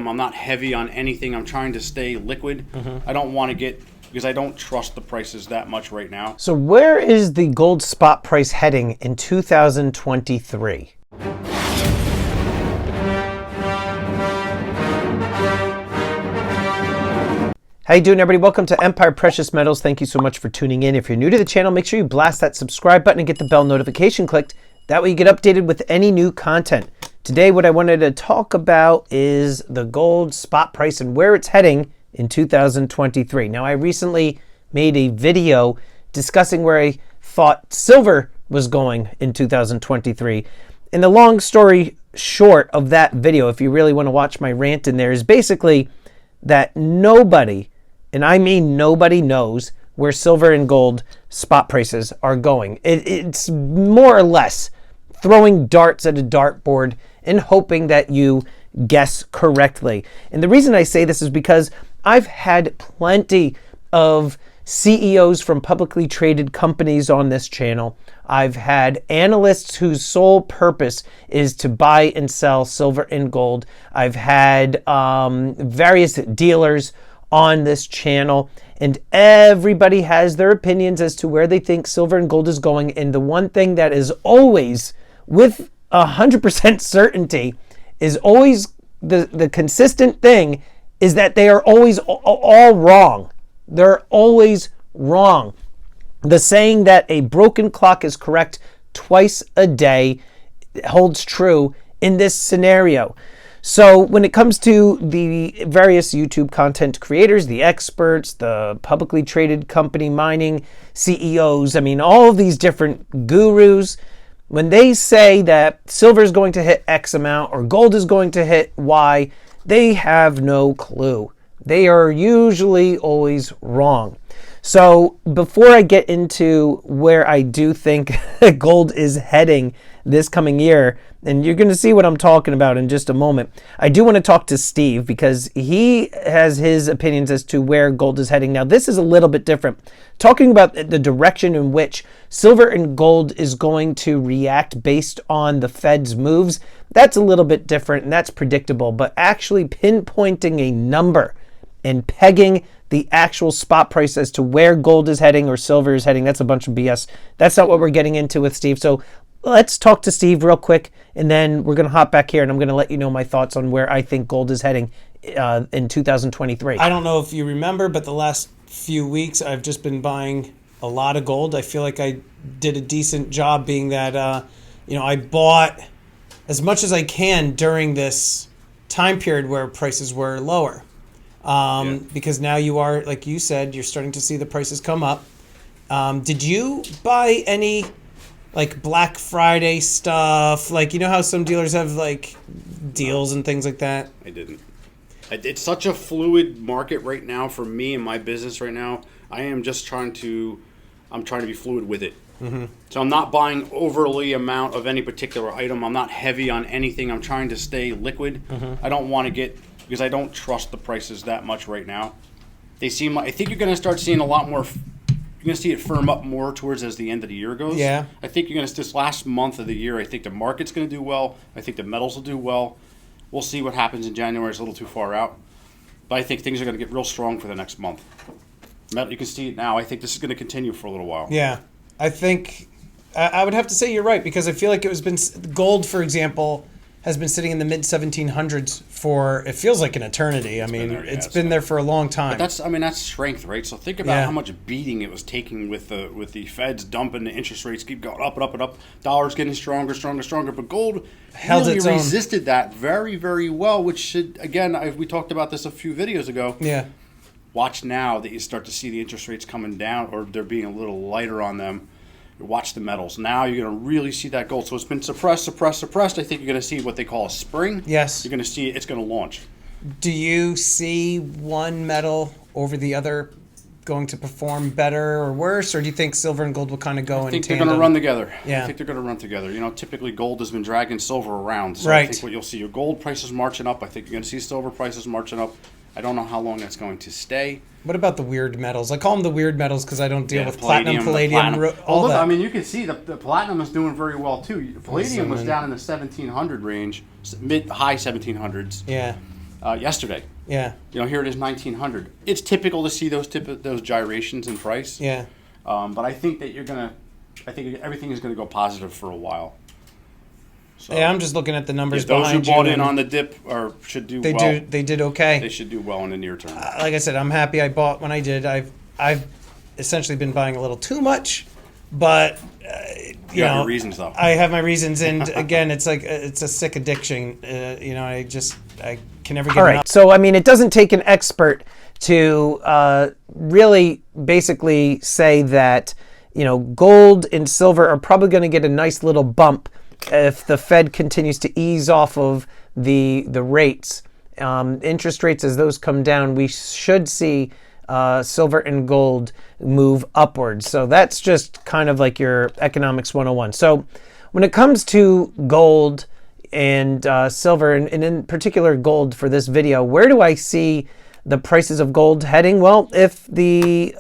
item. I'm not heavy on anything. I'm trying to stay liquid. I don't want to get, because I don't trust the prices that much right now. So where is the gold spot price heading in 2023? How you doing, everybody? Welcome to Empire Precious Metals. Thank you so much for tuning in. If you're new to the channel, make sure you blast that subscribe button and get the bell notification clicked. That way you get updated with any new content. Today, what I wanted to talk about is the gold spot price and where it's heading in 2023. Now, I recently made a video discussing where I thought silver was going in 2023. And the long story short of that video, if you really want to watch my rant in there, is basically that nobody, and I mean nobody, knows where silver and gold spot prices are going. It's more or less throwing darts at a dartboard and hoping that you guess correctly. And the reason I say this is because I've had plenty of CEOs from publicly traded companies on this channel. I've had analysts whose sole purpose is to buy and sell silver and gold. I've had various dealers on this channel, and everybody has their opinions as to where they think silver and gold is going. And the one thing that is always with 100% certainty is always the consistent thing is that they are always all wrong. They're always wrong. The saying that a broken clock is correct twice a day holds true in this scenario. So when it comes to the various YouTube content creators, the experts, the publicly traded company mining CEOs, I mean, all of these different gurus, when they say that silver is going to hit X amount or gold is going to hit Y, they have no clue. They are usually always wrong. So before I get into where I do think gold is heading this coming year, and you're going to see what I'm talking about in just a moment, I do want to talk to Steve because he has his opinions as to where gold is heading. Now, this is a little bit different. Talking about the direction in which silver and gold is going to react based on the Fed's moves, that's a little bit different and that's predictable. But actually pinpointing a number and pegging the actual spot price as to where gold is heading or silver is heading, that's a bunch of BS. That's not what we're getting into with Steve. So let's talk to Steve real quick, and then we're going to hop back here, and I'm going to let you know my thoughts on where I think gold is heading in 2023. I don't know if you remember, but the last few weeks I've just been buying a lot of gold. I feel like I did a decent job, being that I bought as much as I can during this time period where prices were lower. Because now you are, like you said, you're starting to see the prices come up. Did you buy any like Black Friday stuff? Like, you know how some dealers have like deals and things like that? I didn't. It's such a fluid market right now for me and my business right now. I'm trying to be fluid with it. So I'm not buying overly amount of any particular item. I'm not heavy on anything. I'm trying to stay liquid. I don't want to get, because I don't trust the prices that much right now. I think you're going to start seeing a lot more. You're going to see it firm up more towards as the end of the year goes. Yeah. I think you're going to, this last month of the year, I think the market's going to do well. I think the metals will do well. We'll see what happens in January. It's a little too far out. But I think things are going to get real strong for the next month. You can see it now. I think this is going to continue for a little while. Yeah. I think I would have to say you're right, because I feel like gold, for example, has been sitting in the mid 1700s for, it feels like an eternity. I mean, it's been there for a long time. But that's strength, right? So think about how much beating it was taking with the Feds dumping, the interest rates keep going up and up and up. Dollars getting stronger. But gold really resisted that very, very well, which should, again, we talked about this a few videos ago. Yeah. Watch now that you start to see the interest rates coming down, or they're being a little lighter on them. Watch the metals. Now you're going to really see that gold. So it's been suppressed. I think you're going to see what they call a spring. Yes. You're going to see it's going to launch. Do you see one metal over the other going to perform better or worse, or do you think silver and gold will kind of go in tandem? I think they're going to run together. Yeah. I think they're going to run together. Typically gold has been dragging silver around. So right. I think what you'll see, your gold prices marching up. I think you're going to see silver prices marching up. I don't know how long that's going to stay. What about the weird metals? I call them the weird metals because I don't deal with platinum, palladium, all that. I mean, you can see the platinum is doing very well too. Palladium was down in the 1700 range, high 1700s. Yeah. yesterday. Yeah. Here it is, 1900. It's typical to see those gyrations in price. Yeah. But I think that I think everything is gonna go positive for a while. So, Yeah, I'm just looking at the numbers those who behind you. bought in on the dip should do well. They did okay. They should do well in the near term. Like I said, I'm happy I bought when I did. I've essentially been buying a little too much, but you have your reasons, though. I have my reasons, and again, it's like it's a sick addiction. I can never get All right. enough. So, I mean, it doesn't take an expert to really basically say that, gold and silver are probably going to get a nice little bump if the Fed continues to ease off of the rates. Interest rates, as those come down, we should see silver and gold move upwards. So that's just kind of like your economics 101. So when it comes to gold and silver, and in particular gold for this video, where do I see the prices of gold heading? Well, if the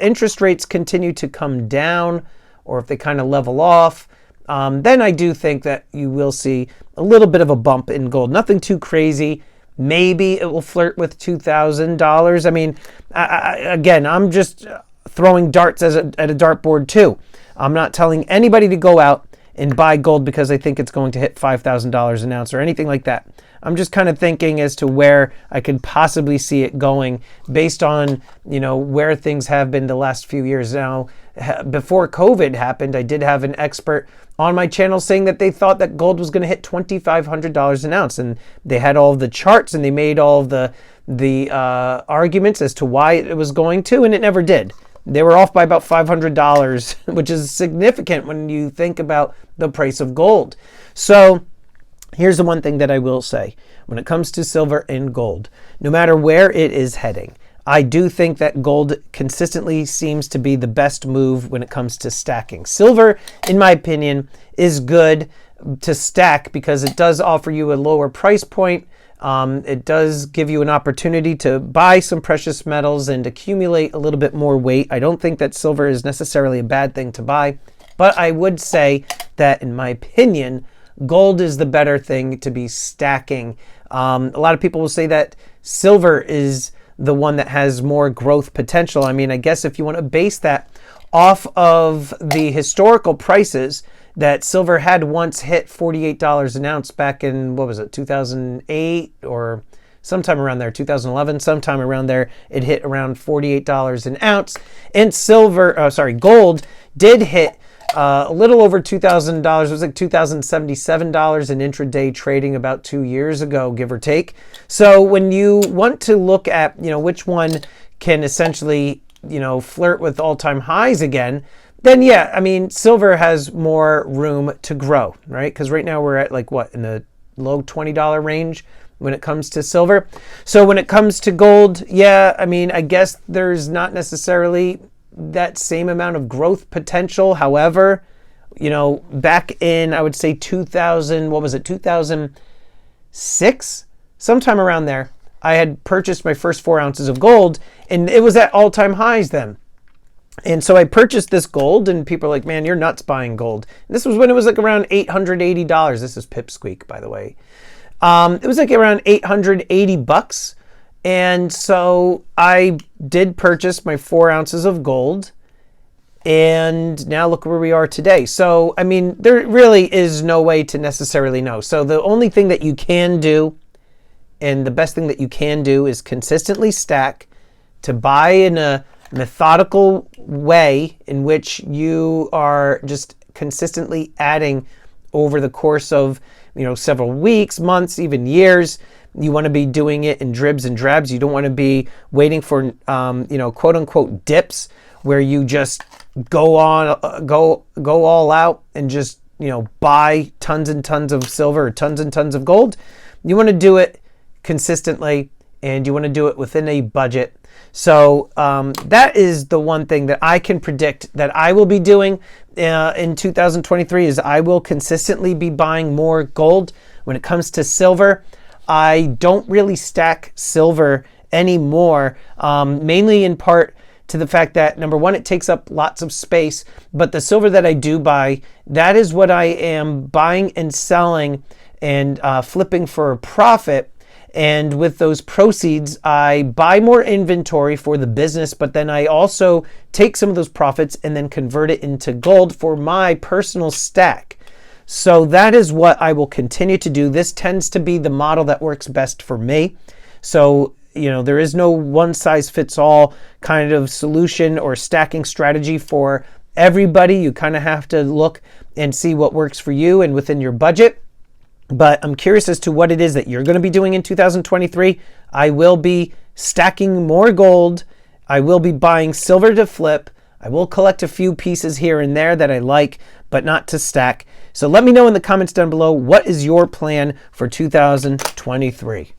interest rates continue to come down, or if they kind of level off, then I do think that you will see a little bit of a bump in gold. Nothing too crazy. Maybe it will flirt with $2,000. I mean, again, I'm just throwing darts at a dartboard too. I'm not telling anybody to go out and buy gold because I think it's going to hit $5,000 an ounce or anything like that. I'm just kind of thinking as to where I could possibly see it going based on, where things have been the last few years. Now, before COVID happened, I did have an expert on my channel saying that they thought that gold was going to hit $2,500 an ounce, and they had all of the charts and they made all of the arguments as to why it was going to, and it never did. They were off by about $500, which is significant when you think about the price of gold. So here's the one thing that I will say. When it comes to silver and gold, no matter where it is heading, I do think that gold consistently seems to be the best move when it comes to stacking. Silver, in my opinion, is good to stack because it does offer you a lower price point. It does give you an opportunity to buy some precious metals and accumulate a little bit more weight. I don't think that silver is necessarily a bad thing to buy, but I would say that, in my opinion, gold is the better thing to be stacking. A lot of people will say that silver is the one that has more growth potential. I mean, I guess if you want to base that off of the historical prices, that silver had once hit $48 an ounce back in, 2008 or sometime around there, 2011, sometime around there, it hit around $48 an ounce. And gold did hit a little over $2,000. It was like $2,077 in intraday trading about 2 years ago, give or take. So when you want to look at, which one can essentially, flirt with all-time highs again, then yeah, I mean, silver has more room to grow, right? Because right now we're at in the low $20 range when it comes to silver. So when it comes to gold, yeah, I mean, I guess there's not necessarily that same amount of growth potential. However, back in, I would say 2006, sometime around there, I had purchased my first 4 ounces of gold, and it was at all-time highs then. And so I purchased this gold, and people are like, man, you're nuts buying gold. And this was when it was around $880. This is Pipsqueak, by the way. It was around $880. And so I did purchase my 4 ounces of gold, and now look where we are today. So, I mean, there really is no way to necessarily know. So the only thing that you can do, and the best thing that you can do, is consistently stack, to buy in a methodical way in which you are just consistently adding over the course of, several weeks, months, even years. You want to be doing it in dribs and drabs. You don't want to be waiting for, quote unquote dips where you just go all out and just, buy tons and tons of silver or tons and tons of gold. You want to do it consistently, and you want to do it within a budget. So that is the one thing that I can predict that I will be doing in 2023 is I will consistently be buying more gold. When it comes to silver, I don't really stack silver anymore, mainly in part to the fact that, number one, it takes up lots of space, but the silver that I do buy, that is what I am buying and selling and flipping for a profit. And with those proceeds, I buy more inventory for the business, but then I also take some of those profits and then convert it into gold for my personal stack. So that is what I will continue to do. This tends to be the model that works best for me. So, there is no one size fits all kind of solution or stacking strategy for everybody. You kind of have to look and see what works for you and within your budget. But I'm curious as to what it is that you're going to be doing in 2023. I will be stacking more gold. I will be buying silver to flip. I will collect a few pieces here and there that I like, but not to stack. So let me know in the comments down below, what is your plan for 2023?